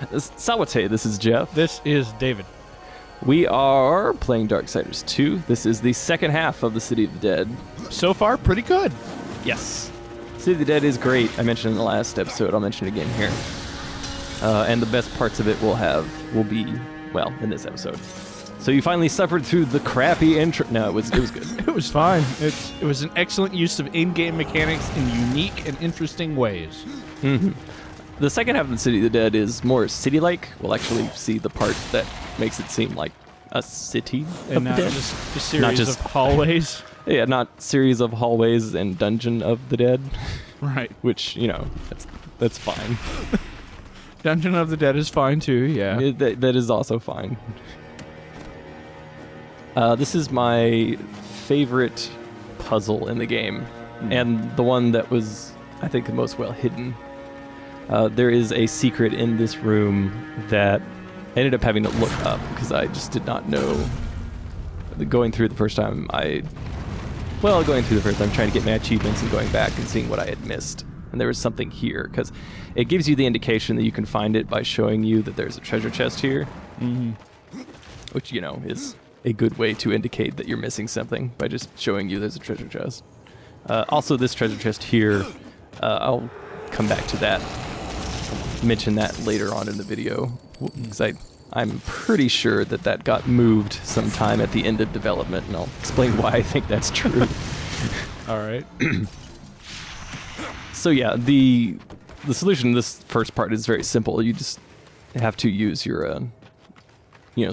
Sawate, this is Jeff. This is David. We are playing Darksiders 2. This is the second half of the City of the Dead. So far, pretty good. Yes. City of the Dead is great. I mentioned it in the last episode. I'll mention it again here. And the best parts of it will be, well, in this episode. So you finally suffered through the crappy intro. No, it was good. It was fine. It was an excellent use of in-game mechanics in unique and interesting ways. Mm-hmm. The second half of the City of the Dead is more city-like. We'll actually see the part that makes it seem like a city and of not the dead. Just a series of hallways. Yeah, not series of hallways and Dungeon of the Dead. Right. Which, that's fine. Dungeon of the Dead is fine too, yeah. That is also fine. This is my favorite puzzle in the game, and the one that was, I think, the most well hidden. There is a secret in this room that I ended up having to look up because I just did not know. Going through the first time, trying to get my achievements and going back and seeing what I had missed. And there was something here, because it gives you the indication that you can find it by showing you that there's a treasure chest here. Mm-hmm. Which, is a good way to indicate that you're missing something, by just showing you there's a treasure chest. Also, this treasure chest here, I'll come back to that. Mention that later on in the video, because I'm pretty sure that got moved sometime at the end of development, and I'll explain why I think that's true. All right. So yeah, the solution to this first part is very simple. You just have to use your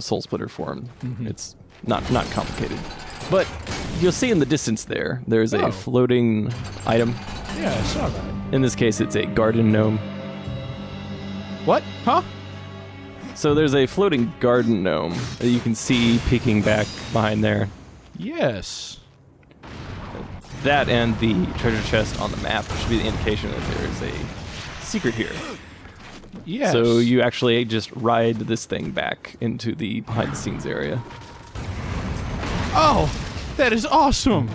soul splitter form. Mm-hmm. It's not complicated. But you'll see in the distance there's a floating item. Yeah, I saw that. In this case, it's a garden gnome. What? Huh? So there's a floating garden gnome that you can see peeking back behind there. Yes. That and the treasure chest on the map should be the indication that there is a secret here. Yes. So you actually just ride this thing back into the behind-the-scenes area. Oh, that is awesome.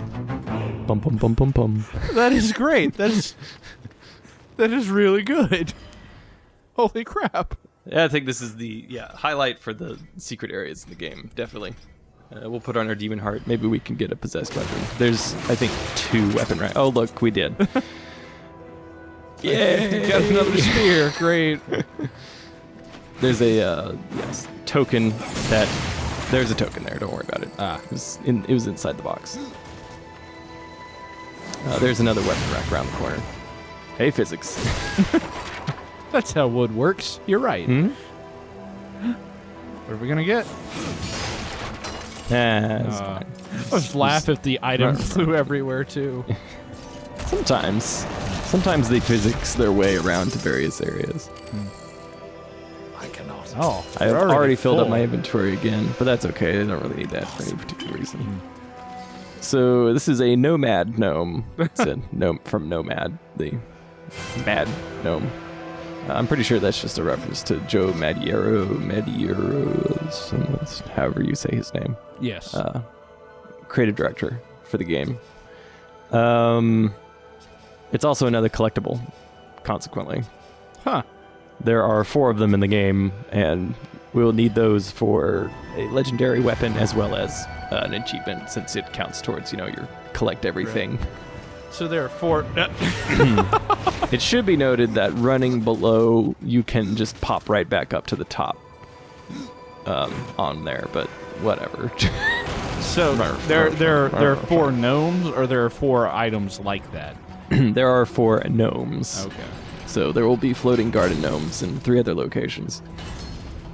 Bum, bum, bum, bum, bum. That is great. That is really good. Holy crap. Yeah, I think this is the highlight for the secret areas in the game, definitely. We'll put on our demon heart. Maybe we can get a possessed weapon. There's, I think, 2 weapon ranks. Oh, look, we did. Yeah, got another spear. Great. There's a token that... There's a token there. Don't worry about it. It was inside the box. There's another weapon rack around the corner. Hey, physics. That's how wood works. You're right. Mm-hmm. What are we gonna get? It's fine. I just laugh if the item flew everywhere too. Sometimes they physics their way around to various areas. I cannot. Oh, I've already filled up my inventory again, but that's okay. I don't really need that for any particular reason. So this is a nomad gnome. It's a gnome from Nomad, the mad gnome. I'm pretty sure that's just a reference to Joe Madeiros, however you say his name. Yes. Creative director for the game. It's also another collectible, consequently. Huh. There are 4 of them in the game, and we'll need those for a legendary weapon as well as an achievement, since it counts towards, your collect everything. Right. So there are 4... It should be noted that running below, you can just pop right back up to the top on there, but whatever. So there are 4 gnomes, or there are 4 items like that? There are 4 gnomes. Okay. So there will be floating garden gnomes in 3 other locations.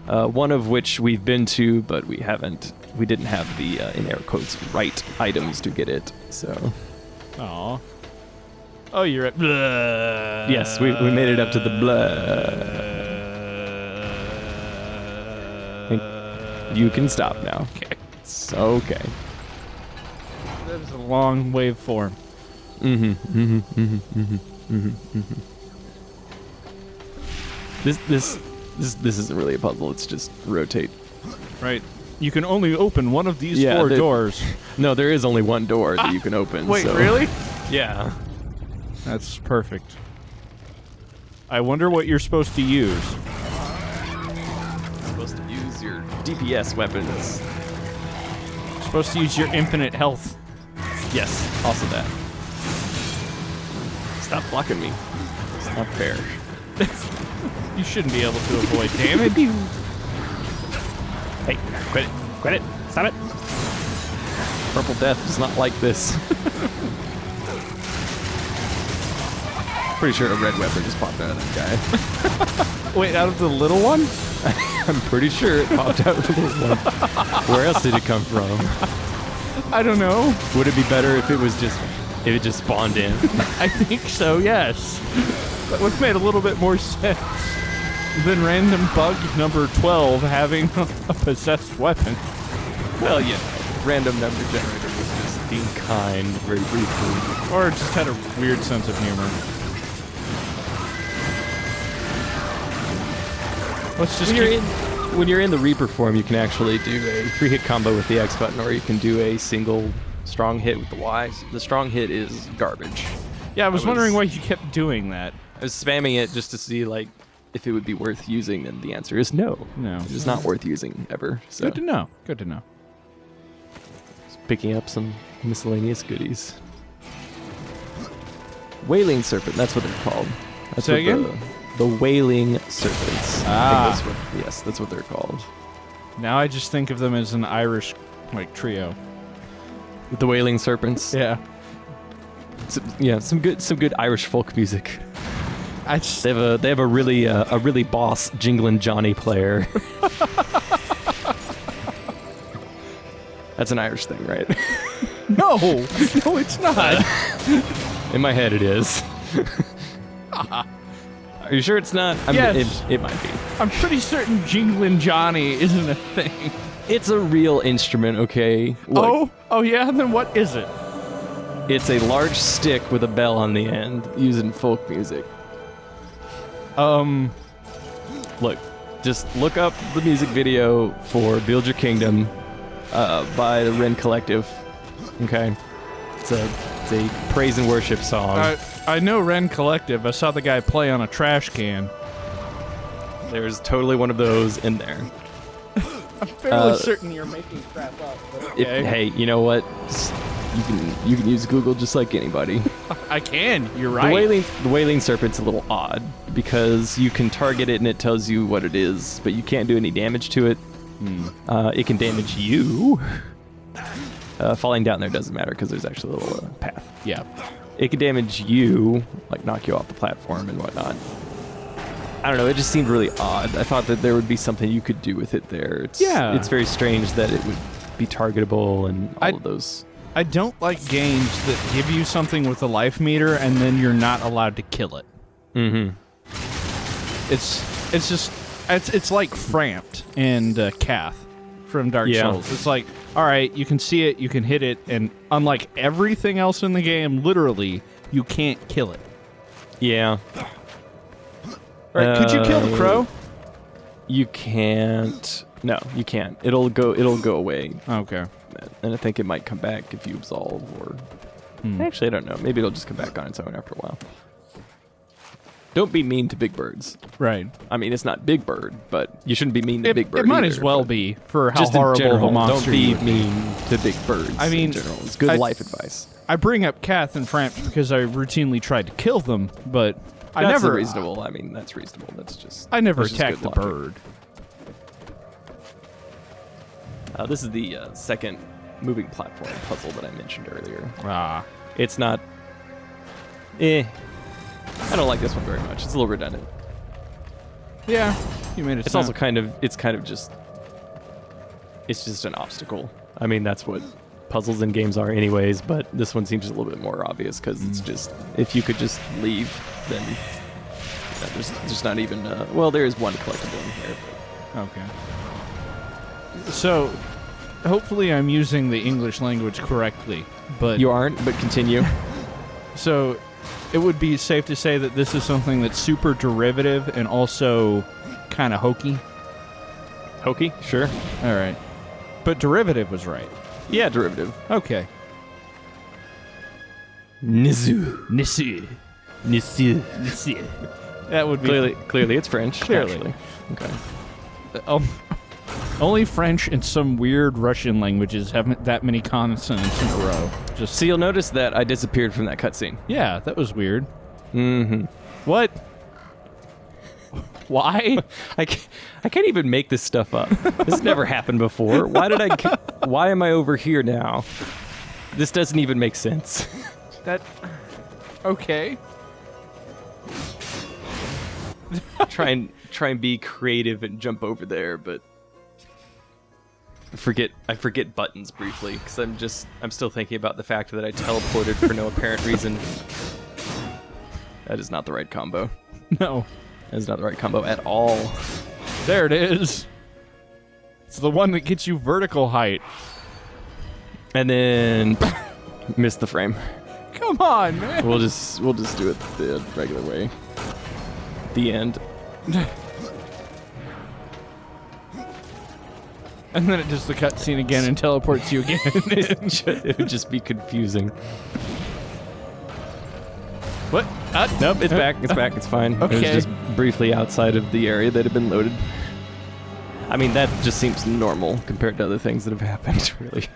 One of which we've been to, but we didn't have the, in air quotes, right items to get it, so... Aw. Oh, you're at blah. Yes, we made it up to the blah. You can stop now. Okay. It's okay. That is a long waveform. This isn't really a puzzle. It's just rotate. Right. You can only open one of these 4 doors. No, there is only one door that you can open. Wait, so. really? Yeah. That's perfect. I wonder what you're supposed to use. is your DPS weapons. You're supposed to use your infinite health. Yes, also that. Stop blocking me. It's not fair. You shouldn't be able to avoid damage. Hey, quit it. Quit it. Stop it. Purple Death is not like this. Pretty sure a red weapon just popped out of that guy. Wait, out of the little one? I'm pretty sure it popped out of the little one. Where else did it come from? I don't know. Would it be better if it just spawned in? I think so, yes. That would have made a little bit more sense than random bug number 12 having a possessed weapon. Well, yeah. Random number generator was just being kind very briefly. Or just had a weird sense of humor. Let's just When you're in the Reaper form, you can actually do a free hit combo with the X button, or you can do a single strong hit with the Y. The strong hit is garbage. Yeah, I was wondering why you kept doing that. I was spamming it just to see like if it would be worth using, and the answer is no. No. It is not worth using ever. So Good to know. Good to know. just picking up some miscellaneous goodies. Wailing Serpent, that's what they're called. That's Say what again? The Wailing Serpents. Ah. I think that's what they're called. Now I just think of them as an Irish like trio. The Wailing Serpents. Yeah. Some good Irish folk music. I just They have a really boss Jinglin' Johnny player. That's an Irish thing, right? No, it's not. In my head, it is. Are you sure it's not? I mean, Yes. it might be. I'm pretty certain Jinglin' Johnny isn't a thing. It's a real instrument, okay? Look, Oh yeah. Then what is it? it's a large stick with a bell on the end, used in folk music. Look, just look up the music video for Build Your Kingdom by the Ren Collective. Okay, it's a praise and worship song. I know Ren Collective. I saw the guy play on a trash can. There's totally one of those in there. I'm fairly certain you're making crap up. But okay. Hey, you know what? You can use Google just like anybody. I can. You're right. The Wailing Serpent's a little odd because you can target it and it tells you what it is, but you can't do any damage to it. It can damage you. Falling down there doesn't matter because there's actually a little path. Yeah. It can damage you, like knock you off the platform and whatnot. I don't know, it just seemed really odd. I thought that there would be something you could do with it there. It's very strange that it would be targetable and all of those. I don't like games that give you something with a life meter and then you're not allowed to kill it. Mm-hmm. It's like Framped and Kath from Dark Souls. It's like, all right, you can see it, you can hit it, and unlike everything else in the game, literally, you can't kill it. Yeah. All right, could you kill the crow? You can't. No, you can't. It'll go away. Okay. And I think it might come back if you absolve or... Actually, I don't know. Maybe it'll just come back on its own after a while. Don't be mean to big birds. Right. I mean, it's not Big Bird, but you shouldn't be mean to Big Bird It might either, as well but be for how just horrible in general, of a monster don't be you would be. mean to big birds. I mean, in general, it's good life advice. I bring up Kath and Framped because I routinely tried to kill them, but I That's never reasonable. I mean, that's reasonable. That's just. I never that's just attacked good the logic. bird. This is the second moving platform puzzle that I mentioned earlier. Ah. It's not. I don't like this one very much. It's a little redundant. Yeah, you made it. It's also kind of. It's just an obstacle. I mean, that's what puzzles in games are, anyways. But this one seems a little bit more obvious because it's just if you could just leave, then there's not even. Well, there is one collectible in here. But. Okay. So, hopefully, I'm using the English language correctly, but You aren't, but continue. So, it would be safe to say that this is something that's super derivative and also kind of hokey. Hokey? Sure. All right. But derivative was right. Yeah, derivative. Okay. Nizu. Nissi. That would be... Clearly it's French. Clearly. Actually. Okay. Only French and some weird Russian languages have that many consonants in a row. Just So you'll notice that I disappeared from that cutscene. yeah, that was weird. Mm-hmm. What? Why? I can't even make this stuff up. This has never happened before. Why am I over here now? This doesn't even make sense. That... Okay. try and be creative and jump over there, but I forget buttons briefly because I'm still thinking about the fact that I teleported for no apparent reason. That is not the right combo. No. That is not the right combo at all. There it is. It's the one that gets you vertical height. And then miss the frame. Come on, man. We'll just do it the regular way. The end. And then it does the cutscene again and teleports you again. It would just be confusing. What? Nope, it's back. It's back. It's fine. Okay. It was just briefly outside of the area that had been loaded. I mean, that just seems normal compared to other things that have happened, really.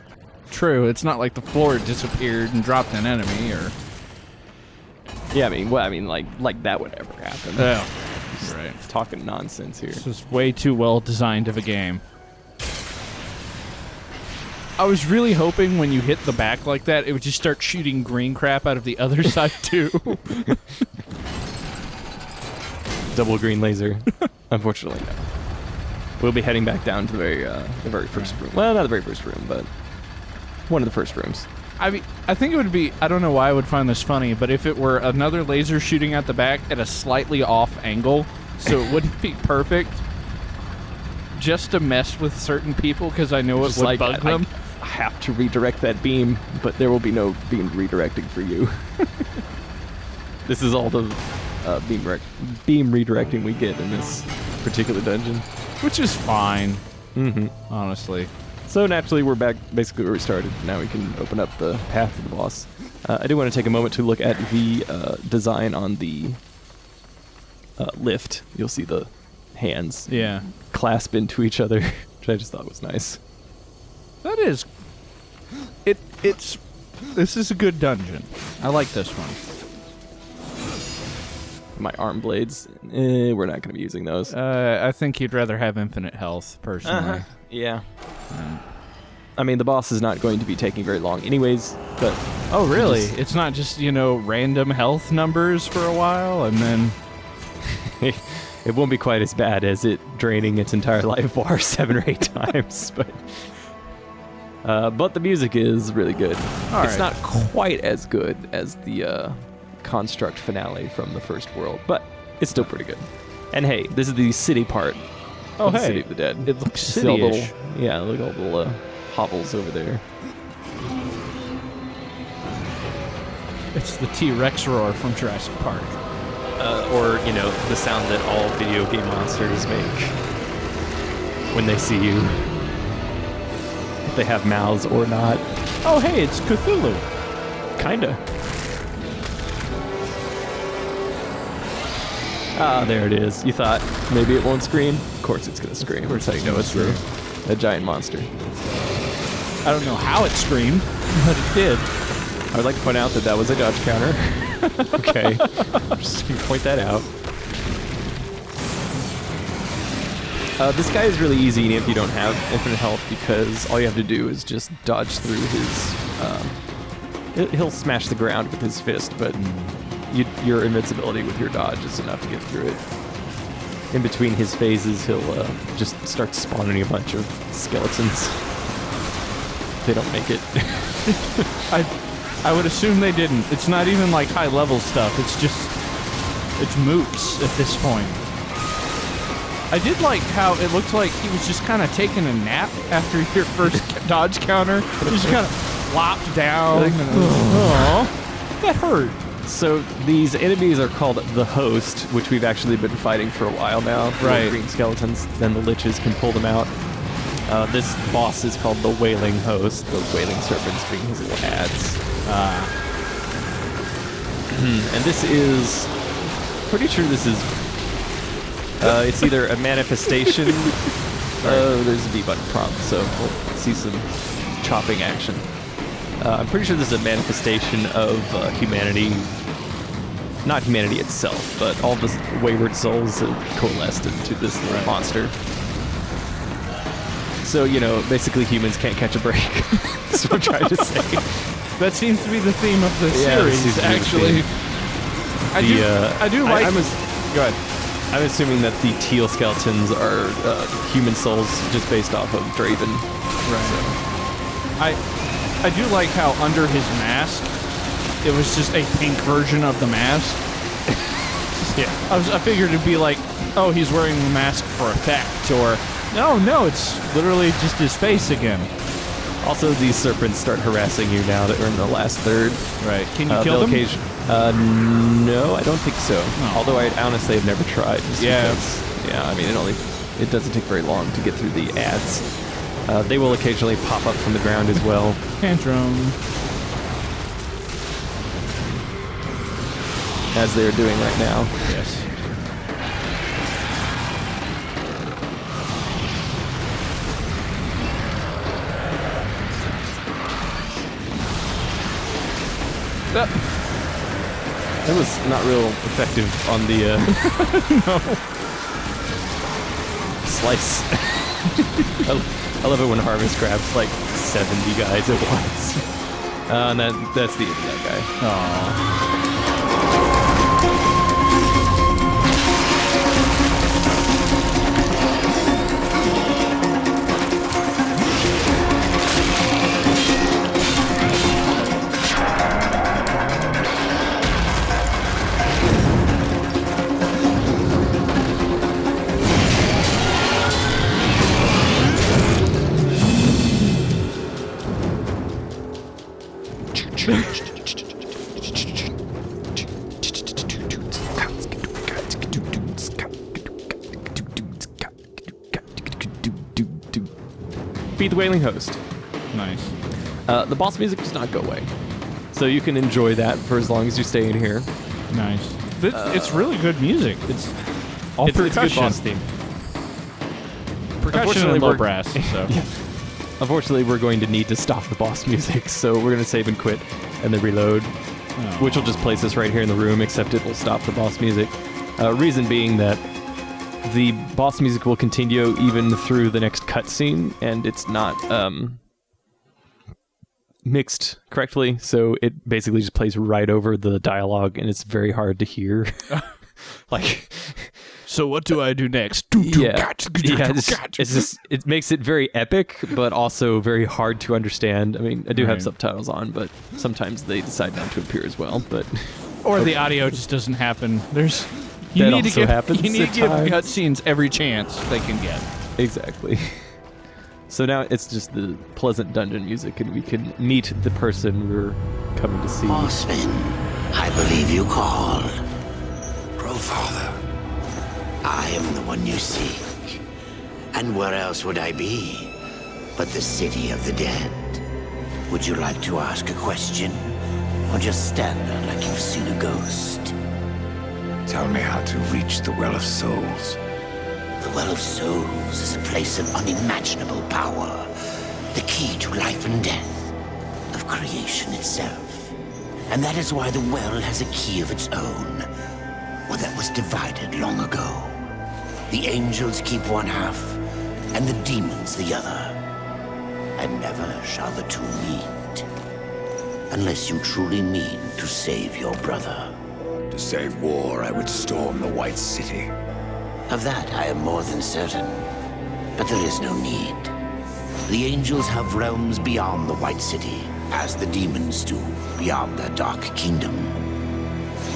True. It's not like the floor disappeared and dropped an enemy, or... Yeah, I mean, like that would ever happen. Oh, right. Talking nonsense here. This is way too well designed of a game. I was really hoping when you hit the back like that, it would just start shooting green crap out of the other side, too. Double green laser. Unfortunately, no. We'll be heading back down to the very first room. Well, not the very first room, but one of the first rooms. I mean, I think it would be... I don't know why I would find this funny, but if it were another laser shooting out the back at a slightly off angle, so it wouldn't be perfect, just to mess with certain people, because I know it would bug them. I have to redirect that beam, but there will be no beam redirecting for you. This is all the beam redirecting we get in this particular dungeon. Which is fine, Mm-hmm. honestly. So naturally, we're back basically where we started. Now we can open up the path to the boss. I do want to take a moment to look at the design on the lift. You'll see the hands clasp into each other, which I just thought was nice. That is... It's... This is a good dungeon. I like this one. My arm blades, we're not going to be using those. I think you'd rather have infinite health, personally. Yeah. I mean, the boss is not going to be taking very long anyways, but... Oh, really? It's not just, random health numbers for a while, and then... It won't be quite as bad as it draining its entire life bar 7 or 8 times, but the music is really good. It's not quite as good as the Construct finale from the first world, but it's still pretty good. And hey, this is the city part. Oh, the hey. City of the Dead. It looks See all the city-ish. yeah, look at all the little hovels over there. It's the T-Rex roar from Jurassic Park. Or, the sound that all video game monsters make when they see you. If they have mouths or not. Oh, hey, it's Cthulhu. Kinda. Ah, there it is. You thought maybe it won't scream? Of course it's gonna scream. That's how you know it's a giant monster. I don't know how it screamed, but it did. I would like to point out that was a dodge counter. Okay. Just gonna point that out. This guy is really easy if you don't have infinite health, because all you have to do is just dodge through his... he'll smash the ground with his fist, but your invincibility with your dodge is enough to get through it. In between his phases, he'll just start spawning a bunch of skeletons. They don't make it. I would assume they didn't. It's not even like high-level stuff. It's mooks at this point. I did like how it looked like he was just kind of taking a nap after your first dodge counter. He just kind of flopped down. That hurt. So these enemies are called the Host, which we've actually been fighting for a while now. Right. Green skeletons, then the Liches can pull them out. This boss is called the Wailing Host, the Wailing Serpents being his little ads. And this is... Pretty sure this is... it's either a manifestation Oh, there's a B button prompt, so we'll see some chopping action. I'm pretty sure this is a manifestation of humanity. Not humanity itself, but all the wayward souls have coalesced into this little monster. So, basically humans can't catch a break. That's what I'm trying to say. That seems to be the theme of the series, actually. I do like... Go ahead. I'm assuming that the teal skeletons are human souls just based off of Draven. Right. So. I do like how under his mask, it was just a pink version of the mask. Yeah. I figured it'd be like, oh, he's wearing the mask for effect, or no, it's literally just his face again. Also, these serpents start harassing you now that we're in the last third. Right. Can you kill them? No, I don't think so. Oh. Although I honestly have never tried. Because, I mean, it doesn't take very long to get through the ads. They will occasionally pop up from the ground as well. Tantrum. As they're doing right now. Yes. That was not real effective on the no. Slice. I love it when Harvest grabs like 70 guys at once. And that's the end of that guy. Aww. Beat the Wailing Host. Nice. The boss music does not go away, so you can enjoy that for as long as you stay in here. Nice. It's really good music. It's all percussion. It's a good boss theme. Percussion and low brass. So. Yeah. Unfortunately, we're going to need to stop the boss music, so we're going to save and quit and then reload, which will just place us right here in the room, except it will stop the boss music. Reason being that the boss music will continue even through the next cutscene, and it's not mixed correctly, so it basically just plays right over the dialogue, and it's very hard to hear. Like... So what do I do next? It makes it very epic, but also very hard to understand. I mean, I do have subtitles on, but sometimes they decide not to appear as well. But or the audio just doesn't happen. You need to give cutscenes every chance they can get. Exactly. So now it's just the pleasant dungeon music, and we can meet the person we're coming to see. Horseman, I believe you called. Growfather. I am the one you seek. And where else would I be but the city of the dead? Would you like to ask a question? Or just stand there like you've seen a ghost? Tell me how to reach the Well of Souls. The Well of Souls is a place of unimaginable power. The key to life and death. Of creation itself. And that is why the well has a key of its own. Or that was divided long ago. The angels keep one half, and the demons the other. And never shall the two meet. Unless you truly mean to save your brother. To save war, I would storm the White City. Of that I am more than certain. But there is no need. The angels have realms beyond the White City, as the demons do beyond their dark kingdom.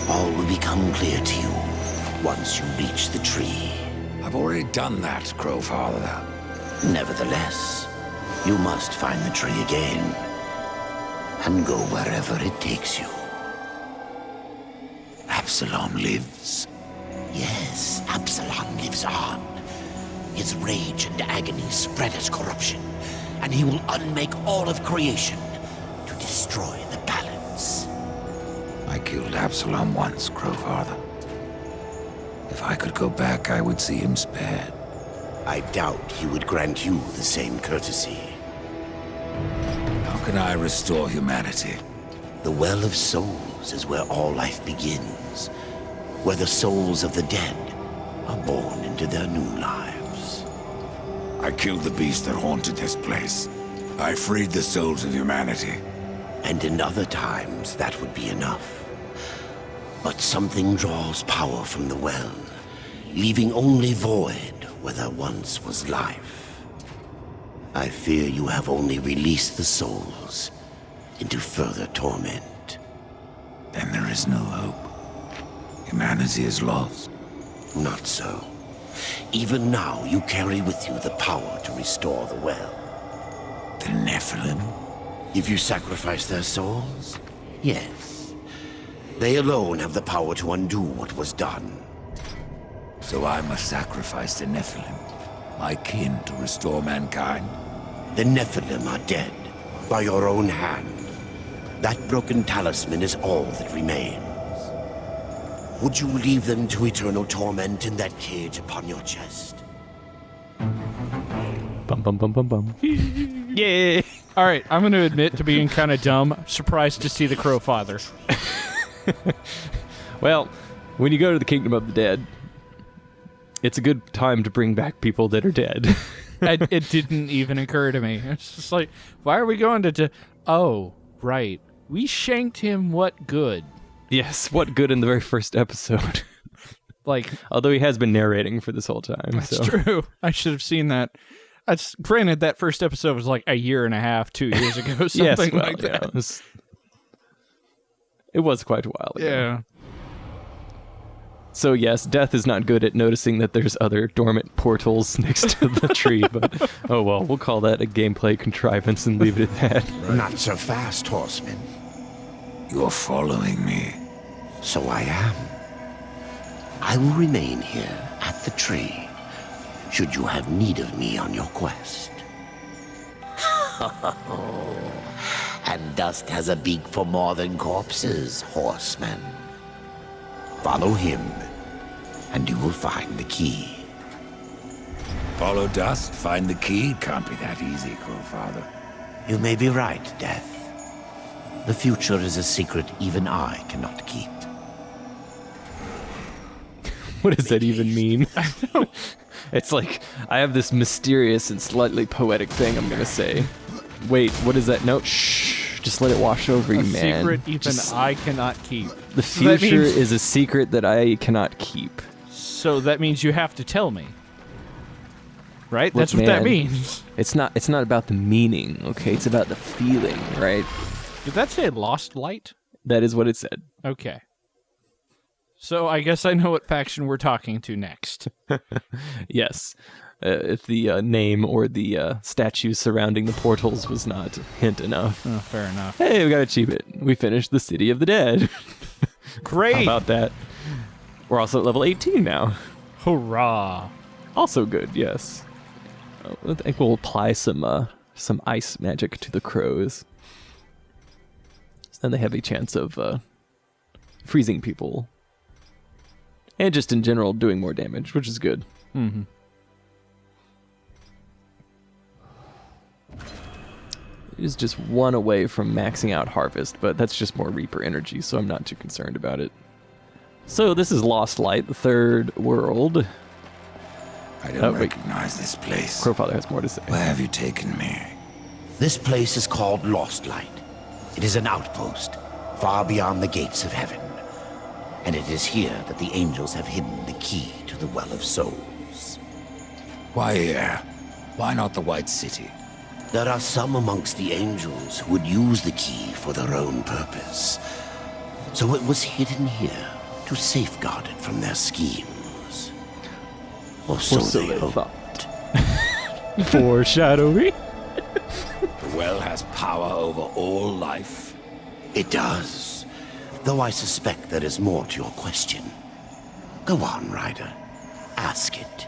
All will become clear to you once you reach the tree. I've already done that, Growfather. Nevertheless, you must find the tree again. And go wherever it takes you. Absalom lives. Yes, Absalom lives on. His rage and agony spread as corruption. And he will unmake all of creation to destroy the balance. I killed Absalom once, Growfather. If I could go back, I would see him spared. I doubt he would grant you the same courtesy. How can I restore humanity? The Well of Souls is where all life begins, where the souls of the dead are born into their new lives. I killed the beast that haunted this place. I freed the souls of humanity. And in other times, that would be enough. But something draws power from the well, leaving only void where there once was life. I fear you have only released the souls into further torment. Then there is no hope. Humanity is lost. Not so. Even now, you carry with you the power to restore the well. The Nephilim? If you sacrifice their souls, yes. They alone have the power to undo what was done. So I must sacrifice the Nephilim, my kin, to restore mankind? The Nephilim are dead, by your own hand. That broken talisman is all that remains. Would you leave them to eternal torment in that cage upon your chest? Bum bum bum bum bum. Yay! All right, I'm going to admit to being kind of dumb. Surprised to see the Crow Father. Well, when you go to the Kingdom of the Dead, it's a good time to bring back people that are dead. It didn't even occur to me. It's just like, why are we going to... Oh, right. We shanked him, what good? Yes, what good in the very first episode. Like, Although he has been narrating for this whole time. that's true. I should have seen that. That's granted, that first episode was like a year and a half, 2 years ago, something Yes, well, like yeah, that. it was quite a while ago. Yeah. So yes, Death is not good at noticing that there's other dormant portals next to the tree, but oh well, we'll call that a gameplay contrivance and leave it at that. Not so fast, horseman. You're following me. So I am. I will remain here at the tree, should you have need of me on your quest. And dust has a beak for more than corpses, horseman. Follow him, and you will find the key. Follow dust, find the key. It can't be that easy, Crowfather. You may be right, Death. The future is a secret even I cannot keep. What does that even mean? It's like, I have this mysterious and slightly poetic thing I'm gonna say. Wait, what is that? No, shh, just let it wash over you, man. Secret even I cannot keep. The So that future means- is a secret that I cannot keep. So that means you have to tell me. Right? Look, That's what that man, means. It's not about the meaning, okay? It's about the feeling, right? Did that say lost light? That is what it said. Okay. So I guess I know what faction we're talking to next. Yes. If the name or the statue surrounding the portals was not hint enough. Oh, fair enough. Hey, we got to achieve it. We finished the City of the Dead. Great. How about that? We're also at level 18 now. Hurrah. Also good, yes. I think we'll apply some ice magic to the crows. So then they have a chance of freezing people. And just in general doing more damage, which is good. Mm-hmm. It is just one away from maxing out Harvest, but that's just more Reaper energy, so I'm not too concerned about it. So this is Lost Light, the third world. I don't Oh, wait. recognize this place. Crowfather has more to say. Where have you taken me? This place is called Lost Light. It is an outpost, far beyond the gates of heaven. And it is here that the angels have hidden the key to the Well of Souls. Why here? Why not the White City? There are some amongst the angels who would use the key for their own purpose. So it was hidden here to safeguard it from their schemes. Or so they hoped. Foreshadowing. The well has power over all life. It does. Though I suspect there is more to your question. Go on, Ryder. Ask it.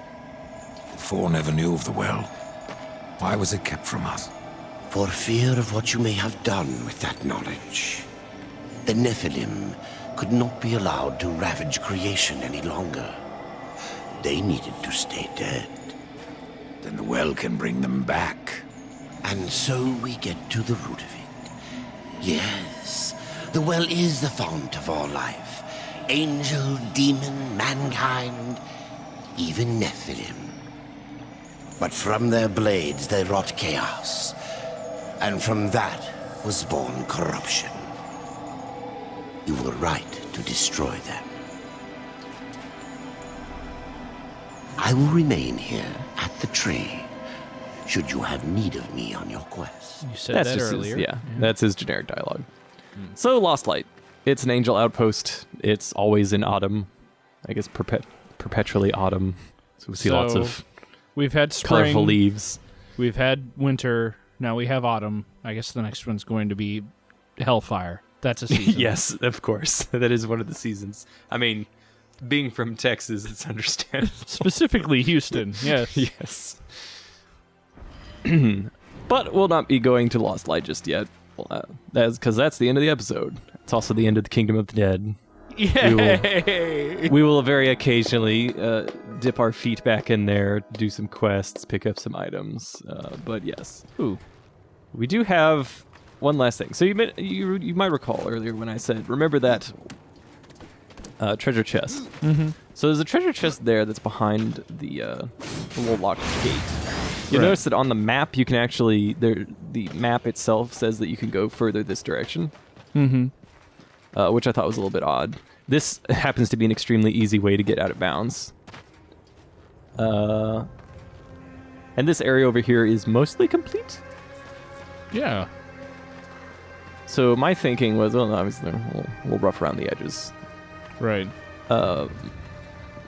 The Four never knew of the well. Why was it kept from us? For fear of what you may have done with that knowledge. The Nephilim could not be allowed to ravage creation any longer. They needed to stay dead. Then the well can bring them back. And so we get to the root of it. Yes, the well is the fount of all life. Angel, demon, mankind, even Nephilim. But from their blades they wrought chaos. And from that was born corruption. You were right to destroy them. I will remain here at the tree, should you have need of me on your quest. You said that earlier. That's his generic dialogue. So, Lost Light. It's an angel outpost. It's always in autumn. I guess perpetually autumn. So we see lots of we've had spring, colorful leaves. We've had winter. Now we have autumn. I guess the next one's going to be Hellfire. That's a season. Yes, of course. That is one of the seasons. I mean, being from Texas, it's understandable. Specifically Houston, yes. Yes. But we'll not be going to Lost Light just yet. That's because that's the end of the episode. It's also the end of the Kingdom of the Dead. Yay! We will very occasionally dip our feet back in there, do some quests, pick up some items. But yes. Ooh. We do have one last thing. So you might recall earlier when I said, remember that treasure chest. Mm-hmm. So there's a treasure chest there that's behind the little locked gate. You'll notice that on the map, you can actually... the map itself says that you can go further this direction. Mm-hmm. Which I thought was a little bit odd. This happens to be an extremely easy way to get out of bounds. And this area over here is mostly complete. Yeah. So my thinking was, well, obviously, we'll rough around the edges. Right.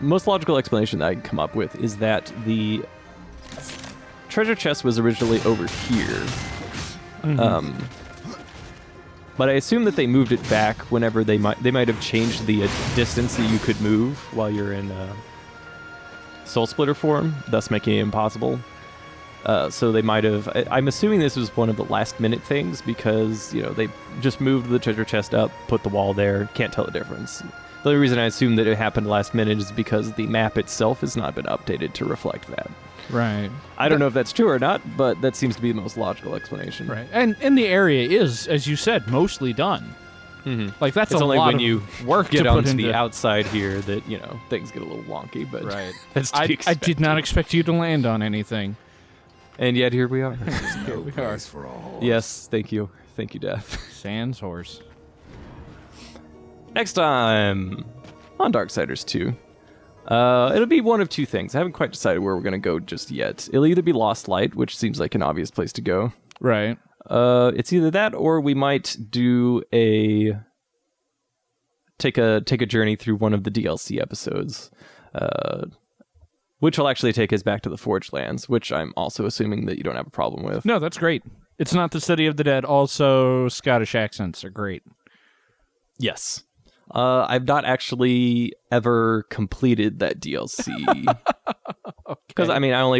Most logical explanation that I can come up with is that the treasure chest was originally over here. Mm-hmm. But I assume that they moved it back whenever they might have changed the distance that you could move while you're in Soul Splitter form, thus making it impossible. So they might have... I'm assuming this was one of the last-minute things because, they just moved the treasure chest up, put the wall there, can't tell the difference. The only reason I assume that it happened last minute is because the map itself has not been updated to reflect that. Right. I don't know if that's true or not, but that seems to be the most logical explanation. Right. And the area is, as you said, mostly done. Mm-hmm. Like, that's it's a only lot when of you work get to onto put into the outside here that, things get a little wonky, but right. that's to be I expected. did not expect you to land on anything. And yet here we are. Here we are. For a horse. Yes, thank you. Thank you, Death. Sans horse. Next time on Darksiders 2. It'll be one of two things. I haven't quite decided where we're going to go just yet. It'll either be Lost Light, which seems like an obvious place to go. Right. It's either that or we might do take a journey through one of the DLC episodes. Which will actually take us back to the Forged Lands, which I'm also assuming that you don't have a problem with. No, that's great. It's not the City of the Dead. Also, Scottish accents are great. Yes. I've not actually ever completed that DLC. Because, I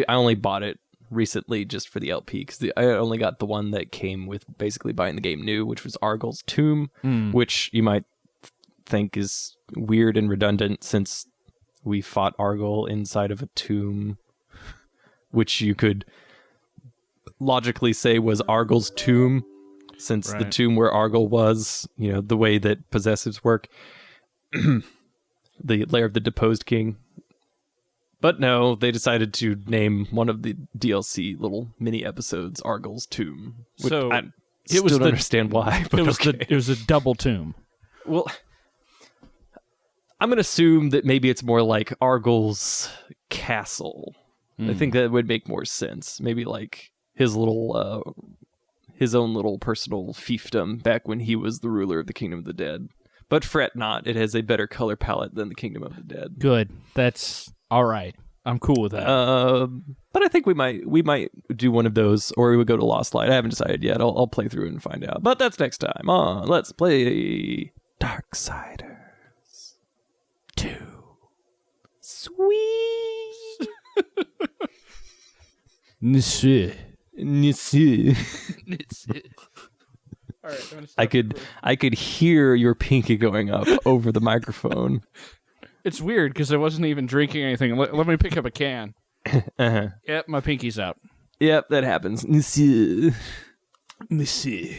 only bought it recently just for the LP, because I only got the one that came with basically buying the game new, which was Argyl's Tomb, which you might think is weird and redundant since we fought Argyll inside of a tomb, which you could logically say was Argyl's tomb, since the tomb where Argyll was, the way that possessives work, the lair of the deposed king. But no, they decided to name one of the DLC little mini episodes Argyl's Tomb. So I still don't understand why, but it was a double tomb. Well, I'm going to assume that maybe it's more like Argyl's castle. I think that would make more sense. Maybe like his little, his own little personal fiefdom back when he was the ruler of the Kingdom of the Dead. But fret not, it has a better color palette than the Kingdom of the Dead. Good. That's all right. I'm cool with that. But I think we might do one of those, or we would go to Lost Light. I haven't decided yet. I'll play through it and find out. But that's next time on Let's Play Darksiders 2. Sweet. Monsieur. All right, I could hear your pinky going up over the microphone. It's weird because I wasn't even drinking anything. Let me pick up a can. Yep, my pinky's out. Yep, that happens. Monsieur. Monsieur.